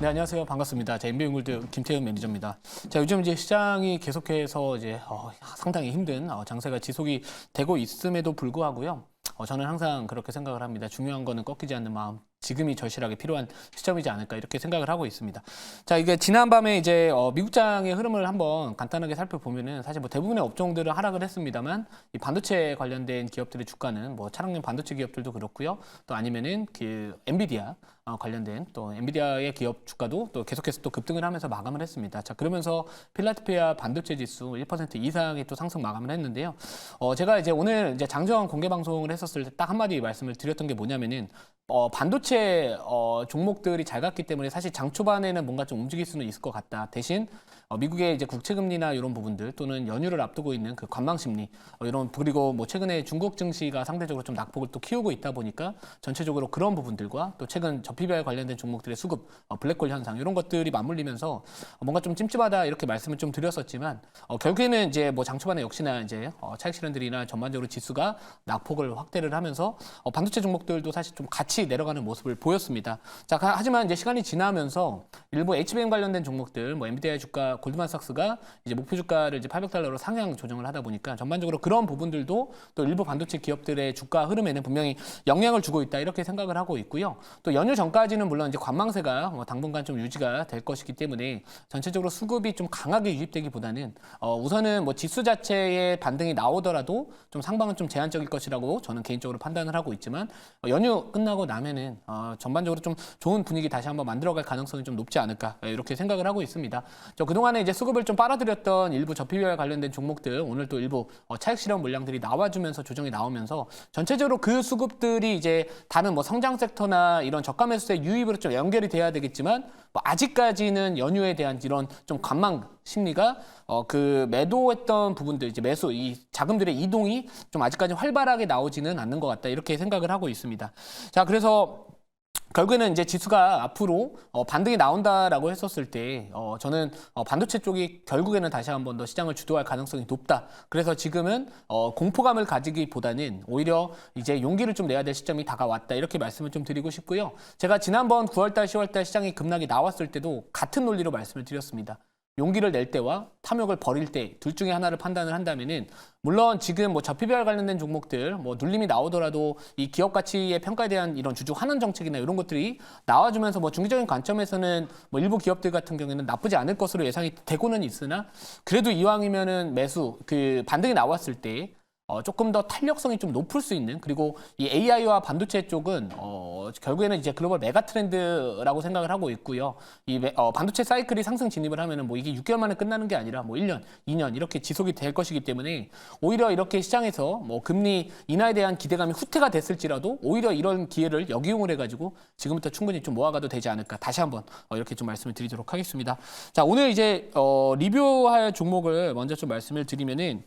네, 안녕하세요. 반갑습니다. MBN골드 김태현 매니저입니다. 자, 요즘 이제 시장이 계속해서 이제 상당히 힘든 장세가 지속이 되고 있음에도 불구하고요. 저는 항상 그렇게 생각을 합니다. 중요한 거는 꺾이지 않는 마음. 지금이 절실하게 필요한 시점이지 않을까 이렇게 생각을 하고 있습니다. 자, 이게 지난밤에 이제 미국장의 흐름을 한번 간단하게 살펴보면은 사실 뭐 대부분의 업종들은 하락을 했습니다만 이 반도체 관련된 기업들의 주가는 뭐 차량용 반도체 기업들도 그렇고요. 또 아니면은 그 엔비디아 관련된 또 엔비디아의 기업 주가도 또 계속해서 또 급등을 하면서 마감을 했습니다. 자, 그러면서 필라델피아 반도체 지수 1% 이상의 또 상승 마감을 했는데요. 제가 이제 오늘 이제 장전 공개 방송을 했었을 때 딱 한마디 말씀을 드렸던 게 뭐냐면은 반도체 종목들이 잘 갔기 때문에 사실 장 초반에는 뭔가 좀 움직일 수는 있을 것 같다. 대신 미국의 이제 국채금리나 이런 부분들 또는 연휴를 앞두고 있는 그 관망 심리 이런 그리고 뭐 최근에 중국 증시가 상대적으로 좀 낙폭을 또 키우고 있다 보니까 전체적으로 그런 부분들과 또 최근 저PBR 관련된 종목들의 수급 블랙홀 현상 이런 것들이 맞물리면서 뭔가 좀 찜찜하다 이렇게 말씀을 좀 드렸었지만 결국에는 이제 뭐 장 초반에 역시나 이제 차익 실현들이나 전반적으로 지수가 낙폭을 확대를 하면서 반도체 종목들도 사실 좀 같이 내려가는 모습을 보였습니다. 자, 하지만 이제 시간이 지나면서 일부 HBM 관련된 종목들, 뭐 엔비디아 주가, 골드만삭스가 이제 목표 주가를 이제 $800로 상향 조정을 하다 보니까 전반적으로 그런 부분들도 또 일부 반도체 기업들의 주가 흐름에는 분명히 영향을 주고 있다 이렇게 생각을 하고 있고요. 또 연휴 전까지는 물론 이제 관망세가 당분간 좀 유지가 될 것이기 때문에 전체적으로 수급이 좀 강하게 유입되기보다는 우선은 뭐 지수 자체의 반등이 나오더라도 좀 상방은 좀 제한적일 것이라고 저는 개인적으로 판단을 하고 있지만 연휴 끝나고 나면은 전반적으로 좀 좋은 분위기 다시 한번 만들어갈 가능성이 좀 높지 않을까 이렇게 생각을 하고 있습니다. 그동안에 이제 수급을 좀 빨아들였던 일부 저PBR 관련된 종목들 오늘 또 일부 차익 실현 물량들이 나와주면서 조정이 나오면서 전체적으로 그 수급들이 이제 다른 뭐 성장 섹터나 이런 저가 매수세 유입으로 좀 연결이 돼야 되겠지만 뭐 아직까지는 연휴에 대한 이런 좀 관망 심리가 그 매도했던 부분들 이제 매수 이 자금들의 이동이 좀 아직까지 활발하게 나오지는 않는 것 같다 이렇게 생각을 하고 있습니다. 자, 그래서 결국에는 이제 지수가 앞으로 반등이 나온다라고 했었을 때 저는 반도체 쪽이 결국에는 다시 한번 더 시장을 주도할 가능성이 높다. 그래서 지금은 공포감을 가지기보다는 오히려 이제 용기를 좀 내야 될 시점이 다가왔다. 이렇게 말씀을 좀 드리고 싶고요. 제가 지난번 9월달, 10월달 시장이 급락이 나왔을 때도 같은 논리로 말씀을 드렸습니다. 용기를 낼 때와 탐욕을 버릴 때 둘 중에 하나를 판단을 한다면은 물론 지금 뭐 저PBR 관련된 종목들 뭐 눌림이 나오더라도 이 기업 가치의 평가에 대한 이런 주주 환원 정책이나 이런 것들이 나와주면서 뭐 중기적인 관점에서는 뭐 일부 기업들 같은 경우에는 나쁘지 않을 것으로 예상이 되고는 있으나 그래도 이왕이면은 매수 그 반등이 나왔을 때 조금 더 탄력성이 좀 높을 수 있는 그리고 이 AI와 반도체 쪽은 결국에는 이제 글로벌 메가 트렌드라고 생각을 하고 있고요. 이 반도체 사이클이 상승 진입을 하면은 뭐 이게 6개월 만에 끝나는 게 아니라 뭐 1년, 2년 이렇게 지속이 될 것이기 때문에 오히려 이렇게 시장에서 뭐 금리 인하에 대한 기대감이 후퇴가 됐을지라도 오히려 이런 기회를 역이용을 해가지고 지금부터 충분히 좀 모아가도 되지 않을까 다시 한번 이렇게 좀 말씀을 드리도록 하겠습니다. 자, 오늘 이제 리뷰할 종목을 먼저 좀 말씀을 드리면은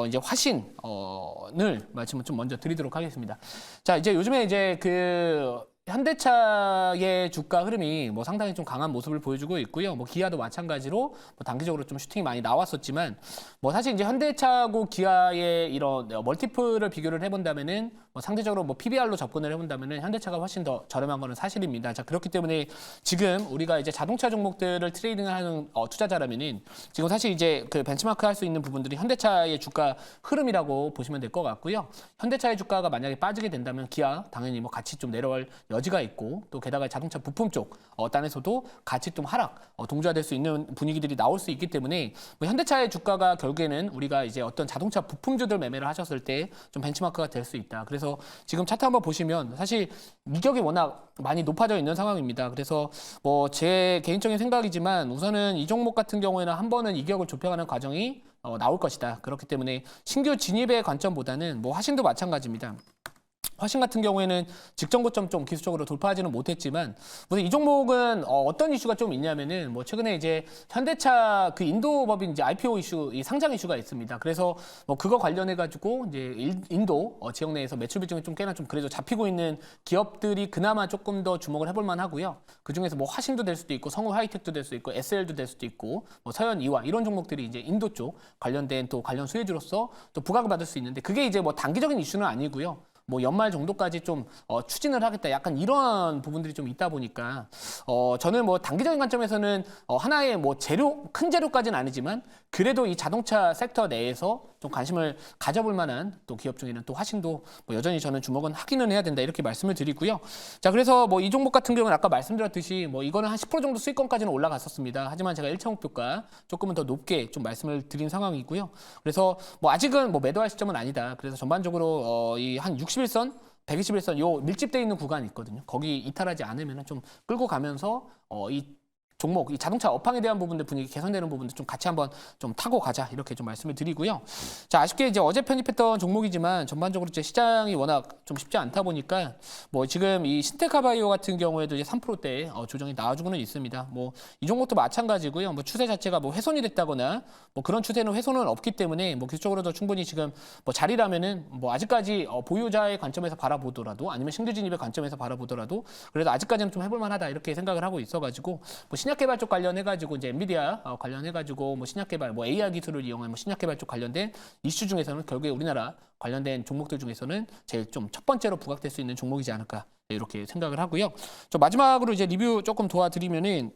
이제 화신을 말씀을 좀 먼저 드리도록 하겠습니다. 자, 이제 요즘에 이제 그 현대차의 주가 흐름이 뭐 상당히 좀 강한 모습을 보여주고 있고요. 뭐 기아도 마찬가지로 뭐 단기적으로 좀 슈팅이 많이 나왔었지만 뭐 사실 이제 현대차고 기아의 이런 멀티플을 비교를 해본다면은 뭐 상대적으로 뭐 PBR로 접근을 해본다면은 현대차가 훨씬 더 저렴한 거는 사실입니다. 자, 그렇기 때문에 지금 우리가 이제 자동차 종목들을 트레이딩을 하는 투자자라면은 지금 사실 이제 그 벤치마크 할 수 있는 부분들이 현대차의 주가 흐름이라고 보시면 될 것 같고요. 현대차의 주가가 만약에 빠지게 된다면 기아 당연히 뭐 같이 좀 내려갈 여지가 있고 또 게다가 자동차 부품 쪽 단에서도 같이 좀 하락 동조화될 수 있는 분위기들이 나올 수 있기 때문에 뭐 현대차의 주가가 결국에는 우리가 이제 어떤 자동차 부품주들 매매를 하셨을 때 좀 벤치마크가 될 수 있다. 그래서 지금 차트 한번 보시면 사실 이격이 워낙 많이 높아져 있는 상황입니다. 그래서 뭐 제 개인적인 생각이지만 우선은 이 종목 같은 경우에는 한 번은 이격을 좁혀가는 과정이 나올 것이다. 그렇기 때문에 신규 진입의 관점보다는 뭐 화신도 마찬가지입니다. 화신 같은 경우에는 직전 고점 좀 기술적으로 돌파하지는 못했지만 이 종목은 어떤 이슈가 좀 있냐면은 뭐 최근에 이제 현대차 그 인도 법인 이제 IPO 이슈, 이 상장 이슈가 있습니다. 그래서 뭐 그거 관련해 가지고 이제 인도 지역 내에서 매출 비중이 좀 꽤나 좀 그래도 잡히고 있는 기업들이 그나마 조금 더 주목을 해볼 만하고요. 그 중에서 뭐 화신도 될 수도 있고 성우 하이텍도 될 수 있고 SL도 될 수도 있고 뭐 서현 이화 이런 종목들이 이제 인도 쪽 관련된 또 관련 수혜주로서 또 부각을 받을 수 있는데 그게 이제 뭐 단기적인 이슈는 아니고요. 뭐 연말 정도까지 좀 추진을 하겠다. 약간 이런 부분들이 좀 있다 보니까 저는 뭐 단기적인 관점에서는 하나의 뭐 큰 재료까지는 아니지만 그래도 이 자동차 섹터 내에서 좀 관심을 가져볼 만한 또 기업 중에는 또 화신도 뭐 여전히 저는 주목은 하기는 해야 된다 이렇게 말씀을 드리고요. 자, 그래서 뭐 이 종목 같은 경우는 아까 말씀드렸듯이 뭐 이거는 한 10% 정도 수익권까지는 올라갔었습니다. 하지만 제가 1차 목표가 조금은 더 높게 좀 말씀을 드린 상황이고요. 그래서 뭐 아직은 뭐 매도할 시점은 아니다. 그래서 전반적으로 이 한 61선 121선 요 밀집되어 있는 구간이 있거든요. 거기 이탈하지 않으면 좀 끌고 가면서 이 종목, 이 자동차 업황에 대한 부분들 분위기 개선되는 부분들 좀 같이 한번 좀 타고 가자 이렇게 좀 말씀을 드리고요. 자, 아쉽게 이제 어제 편입했던 종목이지만 전반적으로 이제 시장이 워낙 좀 쉽지 않다 보니까 뭐 지금 이 신테카바이오 같은 경우에도 이제 3%대 조정이 나와주고는 있습니다. 뭐 이 종목도 마찬가지고요. 뭐 추세 자체가 뭐 훼손이 됐다거나 뭐 그런 추세는 훼손은 없기 때문에 뭐 기술적으로도 충분히 지금 뭐 자리라면은 뭐 아직까지 보유자의 관점에서 바라보더라도 아니면 신규 진입의 관점에서 바라보더라도 그래도 아직까지는 좀 해볼 만하다 이렇게 생각을 하고 있어가지고 뭐 신약 개발 쪽 관련해가지고 이제 엔비디아 관련해가지고 뭐 신약 개발, 뭐 AR 기술을 이용한 뭐 신약 개발 쪽 관련된 이슈 중에서는 결국에 우리나라 관련된 종목들 중에서는 제일 좀 첫 번째로 부각될 수 있는 종목이지 않을까 이렇게 생각을 하고요. 저 마지막으로 이제 리뷰 조금 도와드리면은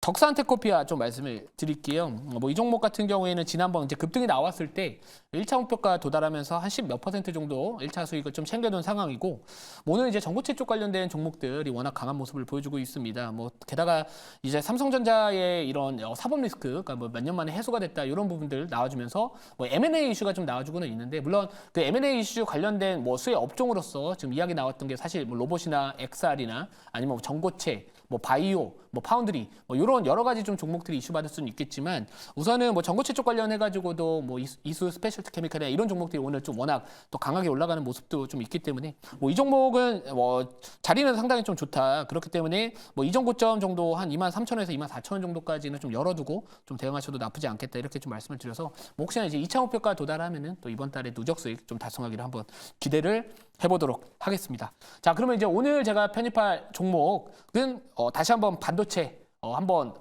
덕산테코피아 좀 말씀을 드릴게요. 뭐 이 종목 같은 경우에는 지난번 이제 급등이 나왔을 때 1차 목표가 도달하면서 한 10 몇 % 정도 1차 수익을 좀 챙겨둔 상황이고 오늘 이제 전고체 쪽 관련된 종목들이 워낙 강한 모습을 보여주고 있습니다. 뭐 게다가 이제 삼성전자의 이런 사법 리스크가 뭐 몇 년 만에 해소가 됐다 이런 부분들 나와주면서 뭐 M&A 이슈가 좀 나와주고는 있는데 물론 그 M&A 이슈 관련된 뭐 수혜 업종으로서 지금 이야기 나왔던 게 사실 뭐 로봇이나 XR이나 아니면 뭐 전고체 뭐 바이오, 뭐 파운드리, 뭐 이런 여러 가지 좀 종목들이 이슈받을 수는 있겠지만 우선은 뭐 전고체 쪽 관련해가지고도 뭐 이수 스페셜티 케미칼이나 이런 종목들이 오늘 좀 워낙 또 강하게 올라가는 모습도 좀 있기 때문에 뭐 이 종목은 뭐 자리는 상당히 좀 좋다. 그렇기 때문에 뭐 이전 고점 정도 한 23,000원에서 24,000원 정도까지는 좀 열어두고 좀 대응하셔도 나쁘지 않겠다 이렇게 좀 말씀을 드려서 뭐 혹시나 이제 2차 목표가 도달하면은 또 이번 달에 누적 수익 좀 달성하기를 한번 기대를 해보도록 하겠습니다. 자, 그러면 이제 오늘 제가 편입할 종목은 다시 한번 반도체 한번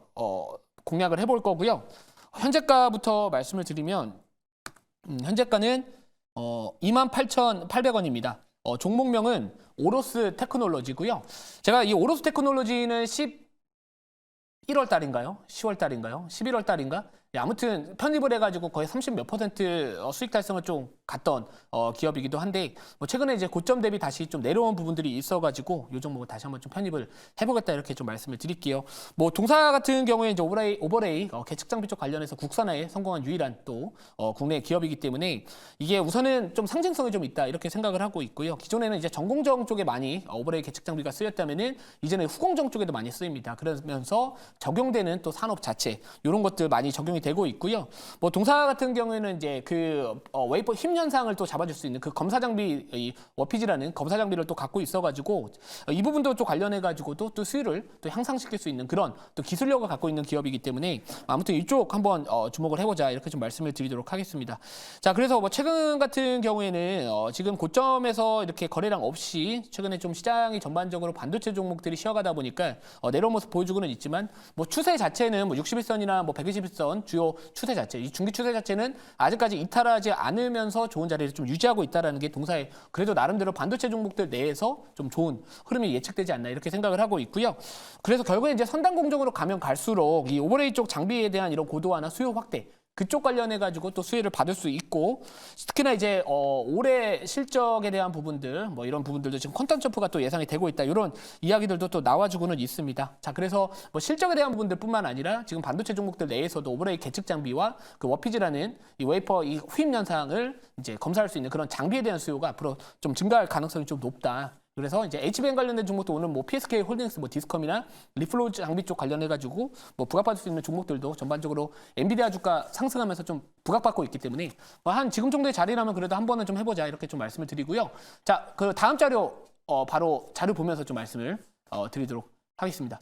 공략을 해볼 거고요. 현재가부터 말씀을 드리면 현재가는 28,800원입니다. 종목명은 오로스 테크놀로지고요. 제가 이 오로스 테크놀로지는 11월 달인가요? 10월 달인가요? 11월 달인가? 예, 아무튼 편입을 해가지고 거의 30 몇 % 수익 달성을 좀 갔던 기업이기도 한데 뭐 최근에 이제 고점 대비 다시 좀 내려온 부분들이 있어가지고 이 종목을 다시 한번 좀 편입을 해보겠다 이렇게 좀 말씀을 드릴게요. 뭐 동사 같은 경우에 이제 오버레이 계측 장비 쪽 관련해서 국산화에 성공한 유일한 또 국내 기업이기 때문에 이게 우선은 좀 상징성이 좀 있다 이렇게 생각을 하고 있고요. 기존에는 이제 전공정 쪽에 많이 오버레이 계측 장비가 쓰였다면은 이제는 후공정 쪽에도 많이 쓰입니다. 그러면서 적용되는 또 산업 자체 이런 것들 많이 적용이 되고 있고요. 뭐 동사 같은 경우에는 이제 그 웨이퍼 힘 현상을 또 잡아줄 수 있는 그 검사 장비 이 워피지라는 검사 장비를 또 갖고 있어가지고 이 부분도 또 관련해가지고도 또 수율을 또 향상시킬 수 있는 그런 또 기술력을 갖고 있는 기업이기 때문에 아무튼 이쪽 한번 주목을 해보자 이렇게 좀 말씀을 드리도록 하겠습니다. 자, 그래서 뭐 최근 같은 경우에는 지금 고점에서 이렇게 거래량 없이 최근에 좀 시장이 전반적으로 반도체 종목들이 쉬어가다 보니까 내려온 모습 보여주고는 있지만 뭐 추세 자체는 뭐 61선이나 뭐 120선 주요 추세 자체, 이 중기 추세 자체는 아직까지 이탈하지 않으면서 좋은 자리를 좀 유지하고 있다라는 게 동사의 그래도 나름대로 반도체 종목들 내에서 좀 좋은 흐름이 예측되지 않나 이렇게 생각을 하고 있고요. 그래서 결국에 이제 선단 공정으로 가면 갈수록 이 오버레이 쪽 장비에 대한 이런 고도화나 수요 확대 그쪽 관련해가지고 또 수혜를 받을 수 있고 특히나 이제 올해 실적에 대한 부분들 뭐 이런 부분들도 지금 퀀텀 점프가 또 예상이 되고 있다 이런 이야기들도 또 나와주고는 있습니다. 자, 그래서 뭐 실적에 대한 부분들뿐만 아니라 지금 반도체 종목들 내에서도 오버레이 계측 장비와 그 워피지라는 이 웨이퍼 이 후임 현상을 이제 검사할 수 있는 그런 장비에 대한 수요가 앞으로 좀 증가할 가능성이 좀 높다. 그래서 이제 HBM 관련된 종목도 오늘 뭐 PSK 홀딩스, 뭐 디스컴이나 리플로 장비 쪽 관련해가지고 뭐 부각받을 수 있는 종목들도 전반적으로 엔비디아 주가 상승하면서 좀 부각받고 있기 때문에 한 지금 정도의 자리라면 그래도 한 번은 좀 해보자 이렇게 좀 말씀을 드리고요. 자, 그 다음 자료 바로 자료 보면서 좀 말씀을 드리도록 하겠습니다.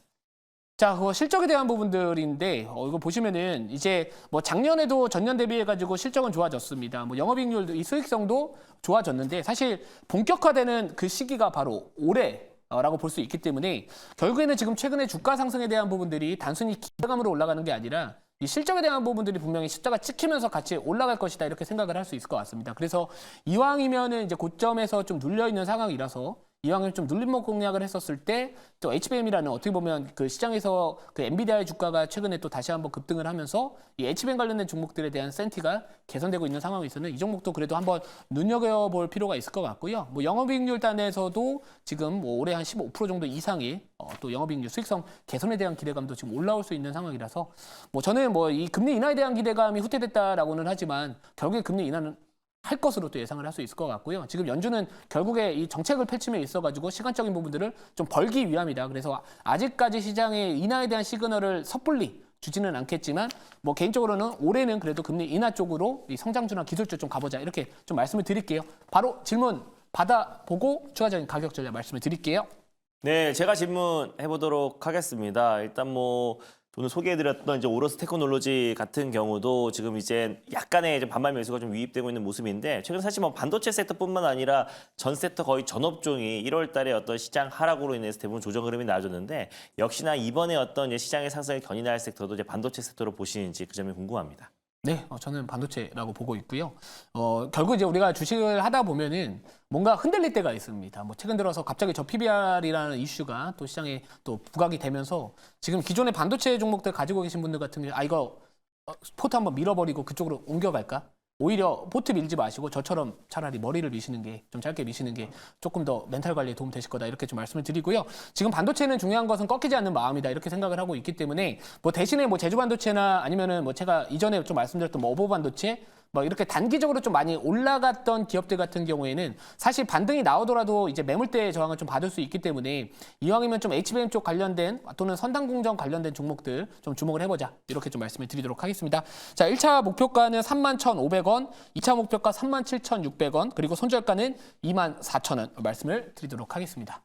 자, 그 실적에 대한 부분들인데 이거 보시면은 이제 뭐 작년에도 전년 대비해가지고 실적은 좋아졌습니다. 뭐 영업이익률도 이 수익성도 좋아졌는데 사실 본격화되는 그 시기가 바로 올해라고 볼 수 있기 때문에 결국에는 지금 최근에 주가 상승에 대한 부분들이 단순히 기대감으로 올라가는 게 아니라 이 실적에 대한 부분들이 분명히 숫자가 찍히면서 같이 올라갈 것이다 이렇게 생각을 할 수 있을 것 같습니다. 그래서 이왕이면은 이제 고점에서 좀 눌려 있는 상황이라서 이왕이면 좀 눌림목 공략을 했었을 때 또 HBM이라는 어떻게 보면 그 시장에서 그 엔비디아의 주가가 최근에 또 다시 한번 급등을 하면서 이 HBM 관련된 종목들에 대한 센티가 개선되고 있는 상황에서는 이 종목도 그래도 한번 눈여겨볼 필요가 있을 것 같고요. 뭐 영업이익률 단에서도 지금 뭐 올해 한 15% 정도 이상이 또 영업이익률 수익성 개선에 대한 기대감도 지금 올라올 수 있는 상황이라서 뭐 저는 뭐 이 금리 인하에 대한 기대감이 후퇴됐다라고는 하지만 결국에 금리 인하는 할 것으로 또 예상을 할 수 있을 것 같고요. 지금 연준은 결국에 이 정책을 펼침에 있어가지고 시간적인 부분들을 좀 벌기 위함이다. 그래서 아직까지 시장의 인하에 대한 시그널을 섣불리 주지는 않겠지만 뭐 개인적으로는 올해는 그래도 금리 인하 쪽으로 이 성장주나 기술주 좀 가보자 이렇게 좀 말씀을 드릴게요. 바로 질문 받아보고 추가적인 가격 전략 말씀을 드릴게요. 네, 제가 질문해 보도록 하겠습니다. 일단 뭐 오늘 소개해드렸던 이제 오로스 테크놀로지 같은 경우도 지금 이제 약간의 이제 반발 매수가 좀 유입되고 있는 모습인데 최근 사실 뭐 반도체 섹터뿐만 아니라 전 섹터 거의 전 업종이 1월달에 어떤 시장 하락으로 인해서 대부분 조정 흐름이 나아졌는데 역시나 이번에 어떤 이제 시장의 상승을 견인할 섹터도 이제 반도체 섹터로 보시는지 그 점이 궁금합니다. 네, 저는 반도체라고 보고 있고요. 결국 이제 우리가 주식을 하다 보면은 뭔가 흔들릴 때가 있습니다. 뭐 최근 들어서 갑자기 저 PBR이라는 이슈가 또 시장에 또 부각이 되면서 지금 기존의 반도체 종목들 가지고 계신 분들 같은 경우 이거 포트 한번 밀어버리고 그쪽으로 옮겨갈까? 오히려 포트 밀지 마시고 저처럼 차라리 머리를 미시는 게 좀 짧게 미시는 게 조금 더 멘탈 관리에 도움 되실 거다 이렇게 좀 말씀을 드리고요. 지금 반도체는 중요한 것은 꺾이지 않는 마음이다 이렇게 생각을 하고 있기 때문에 뭐 대신에 뭐 제주 반도체나 아니면은 뭐 제가 이전에 좀 말씀드렸던 뭐 어보 반도체 뭐 이렇게 단기적으로 좀 많이 올라갔던 기업들 같은 경우에는 사실 반등이 나오더라도 이제 매물대 저항을 좀 받을 수 있기 때문에 이왕이면 좀 HBM 쪽 관련된 또는 선단공정 관련된 종목들 좀 주목을 해보자 이렇게 좀 말씀을 드리도록 하겠습니다. 자, 1차 목표가는 31,500원, 2차 목표가 37,600원, 그리고 손절가는 24,000원 말씀을 드리도록 하겠습니다.